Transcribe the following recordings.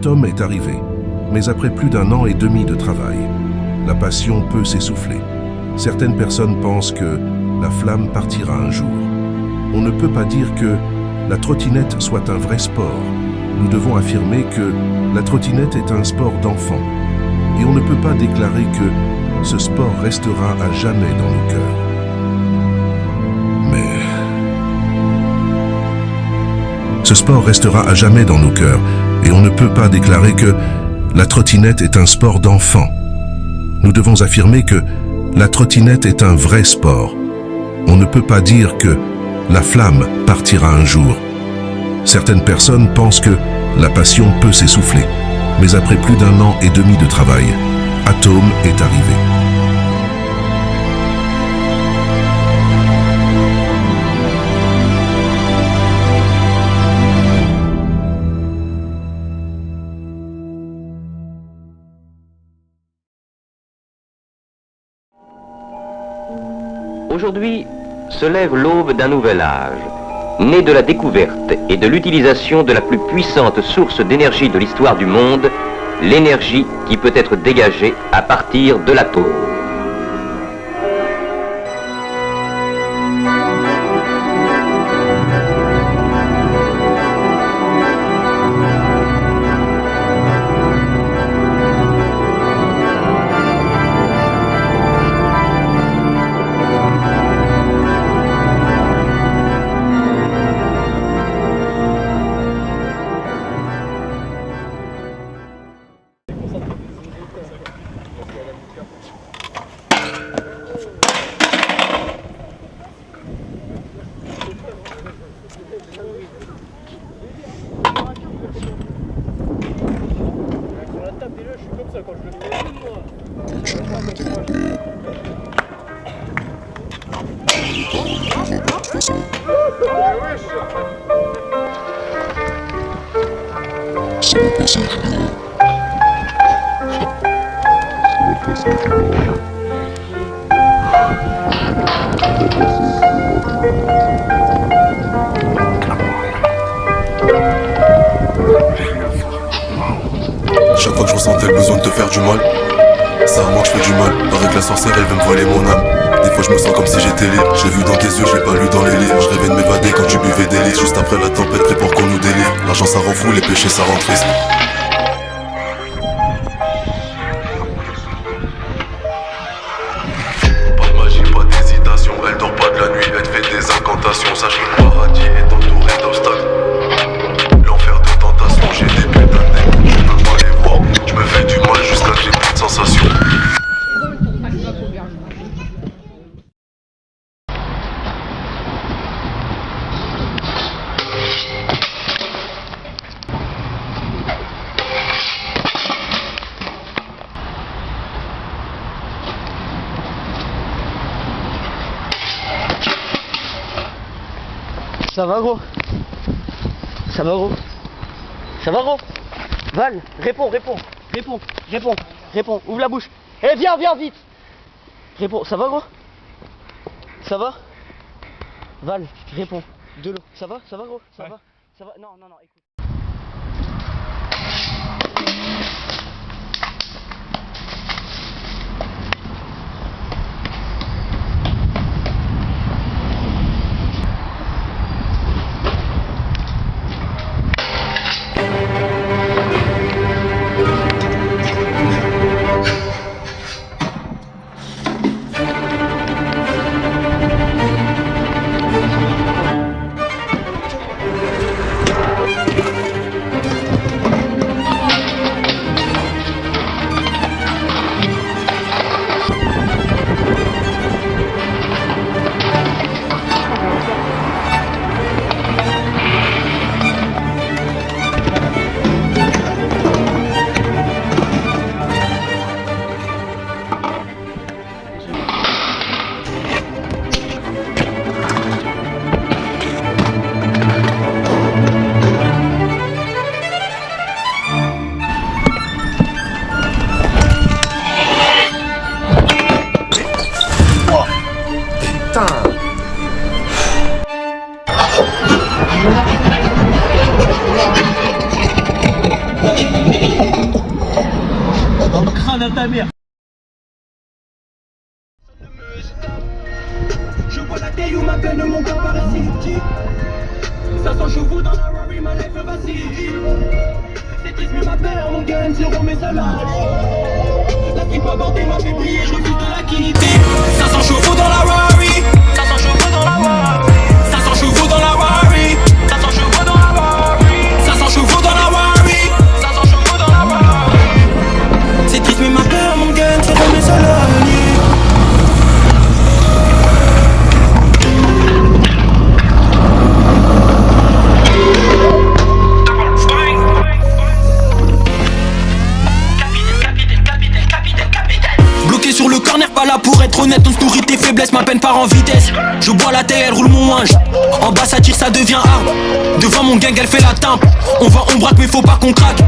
Tom est arrivé, mais après plus d'un an et demi de travail, la passion peut s'essouffler. Certaines personnes pensent que la flamme partira un jour. On ne peut pas dire que la trottinette soit un vrai sport. Nous devons affirmer que la trottinette est un sport d'enfant. Et on ne peut pas déclarer que ce sport restera à jamais dans nos cœurs. Mais ce sport restera à jamais dans nos cœurs, et on ne peut pas déclarer que la trottinette est un sport d'enfant. Nous devons affirmer que la trottinette est un vrai sport. On ne peut pas dire que la flamme partira un jour. Certaines personnes pensent que la passion peut s'essouffler, mais après plus d'un an et demi de travail, Atome est arrivé. Aujourd'hui se lève l'aube d'un nouvel âge, né de la découverte et de l'utilisation de la plus puissante source d'énergie de l'histoire du monde, l'énergie qui peut être dégagée à partir de l'atome. Chaque fois que je ressentais le besoin de te faire du mal, c'est à moi que je fais du mal. Paraît que la sorcière elle veut me voler mon âme. Des fois je me sens comme si j'étais libre. Je l'ai vu dans tes yeux, je l'ai pas lu dans les livres. Je rêvais de m'évader quand tu buvais des litres. Juste après la tempête, prêt pour qu'on nous délivre. L'argent ça rend fou, les péchés ça rend triste. Pas de magie, pas d'hésitation. Elle dort pas de la nuit, elle fait des incantations. Sache que le paradis est entouré d'obstacles. L'enfer de tentation, j'ai des putains de nez, tu peux pas les voir. Je me fais du mal jusqu'à que j'ai plus de sensations. Ça va gros? Ça va gros? Ça va gros? Val, réponds. Ouvre la bouche. Eh viens vite. Réponds, ça va gros? Ça va? Val, réponds. De l'eau. Ça va gros? Ça va? Non, écoute. dans ta mère. Je vois la taille où ma peine, mon corps paraît si petit. 500 chevaux dans la Rari, ma life va si vite. C'est triste mais ma peur, mon gun, zéro mes salariés. La tripe abordée m'a fait briller, je refuse de la quitter. 500 chevaux dans la Rari, 500 chevaux dans la Rari, 500 chevaux dans la Rari, 500 chevaux dans la Rari, 500 chevaux dans la Rari, 500 chevaux dans la Rari. C'est triste mais ma peur, mon gun, zéro mes salariés. Bloqué sur le corner, pas là pour être honnête. On se nourrit tes faiblesses, ma peine part en vitesse. Je bois la terre, elle roule mon linge. En bas ça tire, ça devient arme. Devant mon gang, elle fait la timpe. On va, on braque, mais faut pas qu'on craque.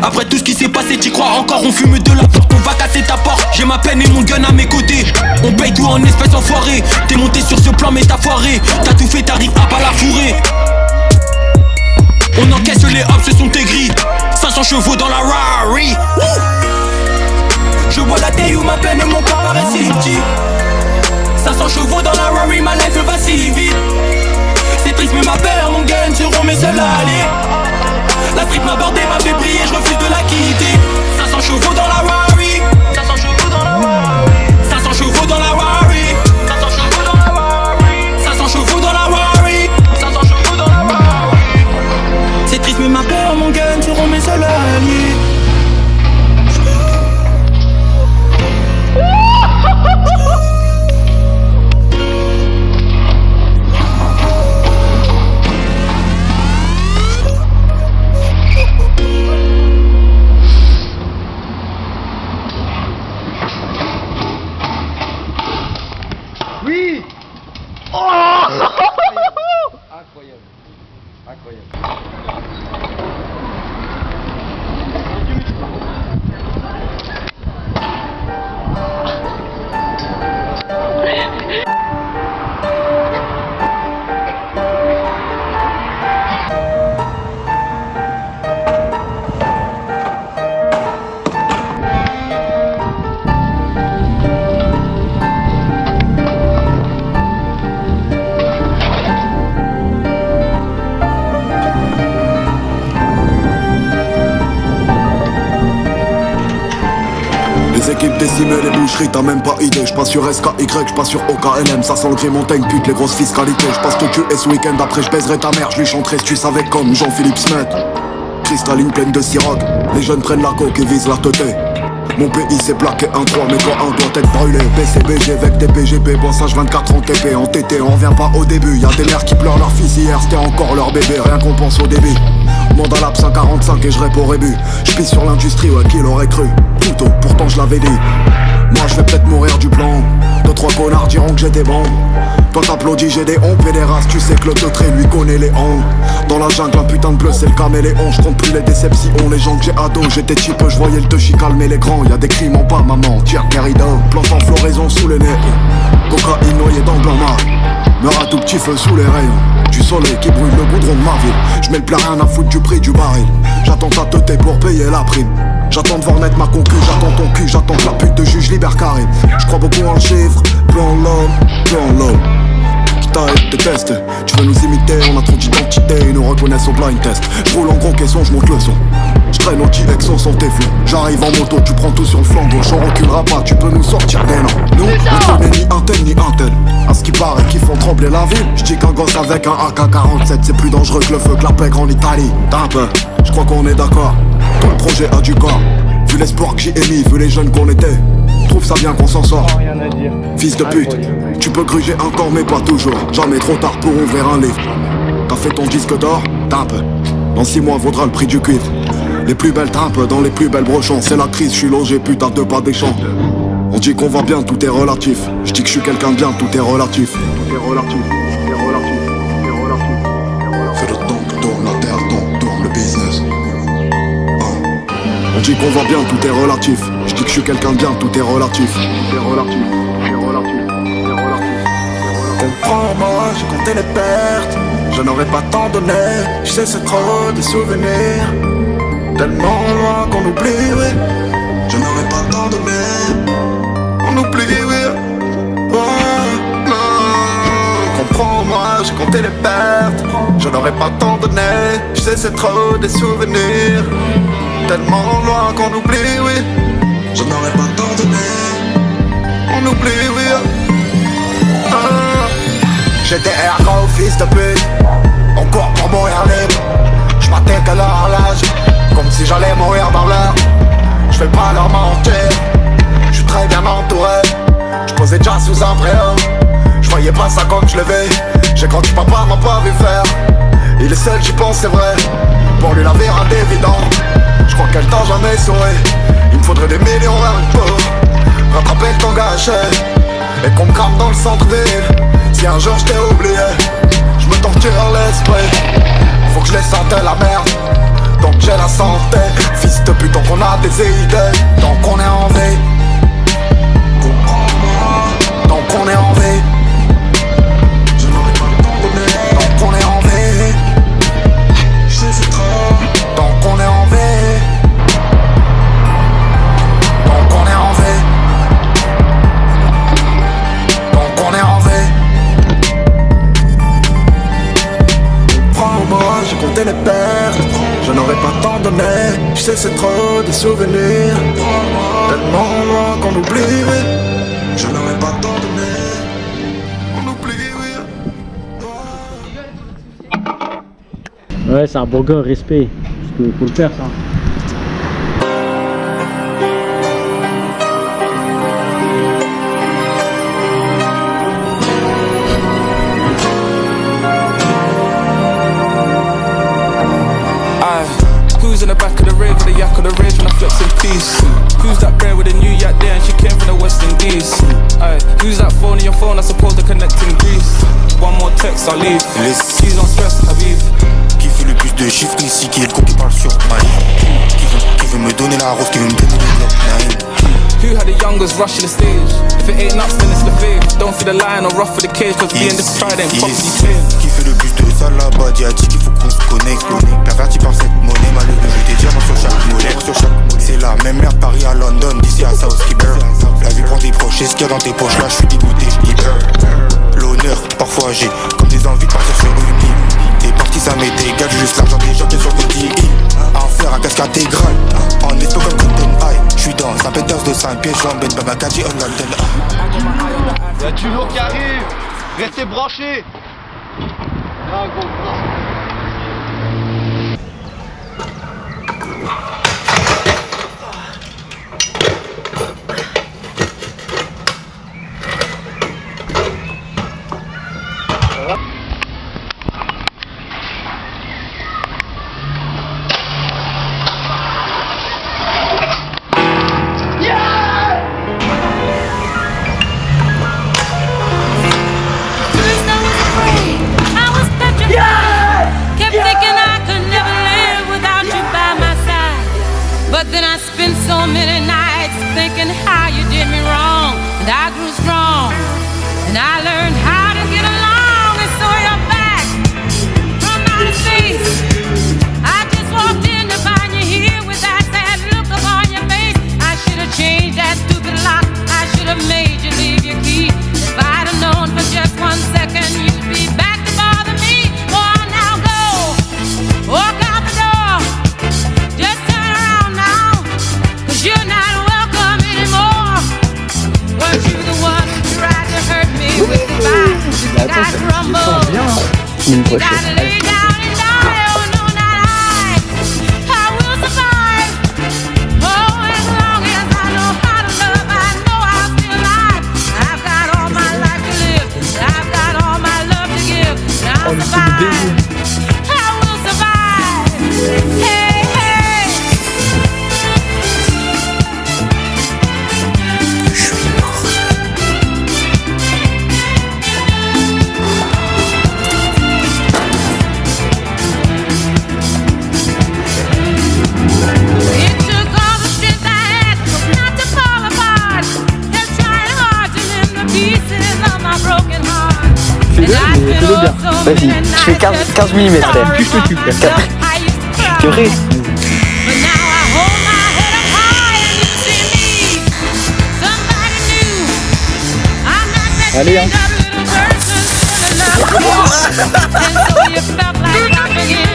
Après tout ce qui s'est passé, t'y crois encore. On fume de la porte, on va casser ta porte. J'ai ma peine et mon gun à mes côtés. On paye tout en espèces enfoirées. T'es monté sur ce plan mais t'as foiré. T'as tout fait, t'arrives à pas la fourrer. On encaisse les hops, ce sont tes grilles. 500 chevaux dans la Rari. Je vois la taille où ma peine et mon corps paraît si petit. 500 chevaux dans la Rari, ma life va si vite. C'est triste mais ma peur, mon gun seront mes seuls alliés. La street m'a bordé, m'a fait briller, je refuse de la quitter. 500 chevaux dans la Rari, 500 chevaux dans la Rari, 500 chevaux dans la Rari, 500 chevaux dans la Rari, 500 chevaux dans la Rari, 500 chevaux dans la Rari. C'est triste mais ma peur, mon gun seront mes seuls alliés. Oui. Oh. Incroyable. Incroyable. Les équipes décimées, les boucheries, t'as même pas idée. J'passe sur SKY, j'passe sur OKLM. Ça sent le gris montagne, pute, les grosses fiscalités. J'passe te tuer ce week-end, après j'baiserai ta mère. J'lui chanterai si tu savais comme Jean-Philippe Smet. Cristalline pleine de Ciroc. Les jeunes prennent la coke et visent la teuté. Mon pays s'est plaqué 1-3, mais quand un doit être brûlé. PCBG avec des PGP, bossage 24 en TP. En TT, on revient pas au début. Y'a des mères qui pleurent leur fils hier, c'était encore leur bébé. Rien qu'on pense au début. Demande à l'ap 145 et je réponds rébut. J'pisse sur l'industrie, ouais, qui l'aurait cru. Plutôt, pourtant je l'avais dit. Moi je vais peut-être mourir du plan. 2-3 connards diront que j'étais bon. Toi t'applaudis, j'ai des honpes et des races. Tu sais que le teutré lui connaît les honpes. Dans la jungle, un putain de bleu, c'est le caméléon. Je compte plus les déceptions, les gens que j'ai ado. J'étais cheap, je voyais le touchy calmer les grands. Y'a des crimes en bas, maman, tire Carrido. Plante en floraison sous le nez. Cocaïne noyée dans le blanc mar. Meurs à tout petit feu sous les rayons du soleil qui brûle le goudron de ma ville. J'mets le plat, rien à foutre du prix du baril. J'attends ta teuté pour payer la prime. J'attends de voir naître ma concu, j'attends ton cul, j'attends que la pute de juge libère Karim. J'crois beaucoup en le chiffre, peu en l'homme, peu en l'homme. Qui t'arrête de test, tu veux nous imiter, on a trop d'identité, ils nous reconnaissent au blind test. J'roule en gros caisson, j'monte le son. J'traîne anti-exo sans tes flots. J'arrive en moto, tu prends tout sur le flanc gauche. On reculera pas, tu peux nous sortir des noms. Nous, on connaît ni un tel ni un tel. À ce qui paraît qu'ils font trembler la ville. J'dis qu'un gosse avec un AK-47 c'est plus dangereux que le feu que la pègre en Italie. T'as un peu, j'crois qu'on est d'accord. Tout le projet a du corps. Vu l'espoir que j'ai émis, vu les jeunes qu'on était. Trouve ça bien qu'on s'en sort. Fils de pute, tu peux gruger encore mais pas toujours. Jamais trop tard pour ouvrir un livre. T'as fait ton disque d'or, t'as un peu. Dans 6 mois vaudra le prix du cuivre. Les plus belles trimpes dans les plus belles brochons. C'est la crise, je suis logé putain de pas des champs. On dit qu'on va bien, tout est relatif. Je dis que je suis quelqu'un de bien, tout est relatif. Tout est relatif, tout est relatif, tout est relatif. Fais le temps que tourne la terre, tourne le business. On dit qu'on va bien, tout est relatif. Je dis que je suis quelqu'un de bien, tout est relatif. Tout est relatif, tout est relatif, tout est relatif. Comprends-moi, j'ai compté les pertes. Je n'aurais pas tant donné. Je sais c'est trop des souvenirs. Tellement loin qu'on oublie, oui. Je n'aurais pas tant donné. On oublie, oui. Comprends-moi, j'ai compté les pertes. Je n'aurais pas tant donné. Je sais, c'est trop des souvenirs. Tellement loin qu'on oublie, oui. Je n'aurais pas tant donné. On oublie, oui. J'étais RK au fils de pute. On court pour mourir libre. Je m'attends à leur l'âge, comme si j'allais mourir dans l'heure. Je vais pas leur mentir, je suis très bien entouré. Je posais déjà sous un préau. Je voyais pas ça comme je le vais. J'ai grandi, papa m'a pas vu faire. Il est seul, j'y pense, c'est vrai. Pour lui la vie un évident. Je crois qu'elle t'a jamais souri. Il me faudrait des millions pour rattraper le temps gâché. Et qu'on me crame dans le centre-ville. Si un jour je t'ai oublié, je me torture l'esprit. Faut que je les sente la merde, donc j'ai la santé. Fils de pute, tant qu'on a des idées, tant qu'on est en vie. Tant qu'on est en vie. Je n'aurais pas le temps donné. Tant qu'on est en vie. Je sais c'est trop. Tant qu'on est en vie. Tant qu'on est en vie. Tant qu'on est en vie. Prends-moi, j'ai compté les pertes. Je n'aurais pas tant donné. Je sais c'est trop des souvenirs. Tellement loin qu'on oublie, oui. Je n'aurais pas tant donné. On oublie, oui. Ouais, c'est un bon gars, respect. Parce que faut le faire, ça. Who's in the back of the rave with the yak of the rage when I flex in peace? Who's that brand with a new yak there and she came from the West Indies? Aye, who's that phone in your phone? I suppose they're connecting Greece. One more text, I'll leave. She's on stress, Habib. Qui fait le plus de chiffres ici, qui est le con qui parle sur ma qui veut me donner la rose, qui veut me donner le bloc. Who had the youngest rush to the stage? If it ain't nuts, then it's the faith. Don't feel the line or rough for the cage, cause being this pride ain't properly clear. Qui fait le plus de ça là-bas, dit qu'il faut qu'on se connecte. Perverti par cette monnaie, malheureux, je t'ai diamants sur chaque mollet. C'est la même merde, Paris à London, d'ici à South Skipper. La vie prend tes proches, et ce qu'il y a dans tes poches, là je suis dégoûté, je l'honneur, parfois j'ai comme des envies de partir sur une île. T'es parti, ça m'est égal, juste l'argent des gens qui sont des digues. À en faire un casque intégral, en esto comme Golden Eye. J'suis dans un Peters de 5 pieds, j'emmène dans ma Kaji on London. Y'a du lourd qui arrive. Restez branchés. Ah, gros. But then I spent so many nights thinking how you did me wrong. And I grew strong, and I learned how to get along. And so you're back from outer space. I just walked in to find you here with that sad look upon your face. I should have changed that stupid lock. I should have made you leave your key. If I'd have known for just 1 second you'd be back to bother me. Oh, now go, walk out the door. Just turn around now, 'cause you're not welcome anymore. Weren't you the one who tried to hurt me with goodbye? You got rumble. You gotta lay down and die. Oh no, not I. I will survive. Oh, as long as I know how to love, I know I'll be alive. I've got all my life to live. I've got all my love to give. And I'll survive. I will survive. Hey. Vas-y, je fais 15 mm frère. Puis je te tue frère. Purée. Allez, hein. And so you felt like dropping in